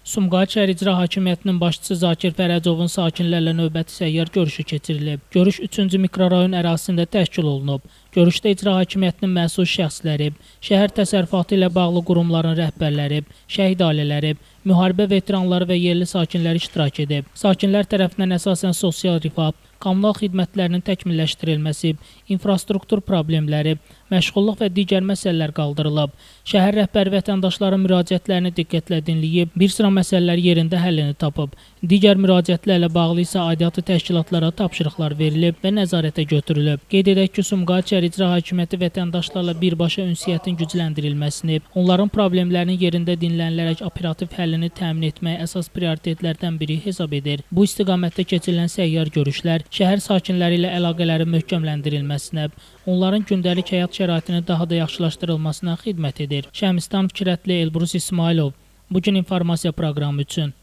Sumqayıt şəhər İcra Hakimiyyətinin başçısı Zakir Fərəcovun sakinlərlə növbəti səyyar görüşü keçirilib. Görüş 3-cü mikrorayon ərazisində təşkil olunub. Görüşdə İcra Hakimiyyətinin məsul şəxsləri, şəhər təsərrüfatı ilə bağlı qurumların rəhbərləri, şəhid ailələri, müharibə veteranları və yerli sakinləri iştirak edib. Sakinlər tərəfindən əsasən sosial rifah, kommunal xidmətlərinin təkmilləşdirilməsi, infrastruktur problemləri, məşğulluq və digər məsələlər qaldırılıb. Şəhər rəhbəri vətəndaşların müraciətlərini diqqətlə dinləyib, bir sıra məsələlər yerində həllini tapıb. Digər müraciətlərlə bağlı isə aidiyyatı təşkilatlara tapşırıqlar verilib və nəzarətə götürülüb. Qeyd edək ki, Sumqayıt şəhər İcra Hakimiyyəti vətəndaşlarla birbaşa ünsiyyətin gücləndirilməsini, onların problemlərinin yerində dinlənilərək operativ həllini təmin etmək əsas prioritetlərdən biri hesab edir. Bu istiqamətdə keçirilən səyyar görüşlər şəhər sakinləri ilə əlaqələrin möhkəmləndirilməsinə, onların gündəlik həyat şəraitinin daha da yaxşılaşdırılmasına xidmət edir. Şəmistan Fikirətli, Elbrus İsmailov, Bugün informasiya proqramı üçün.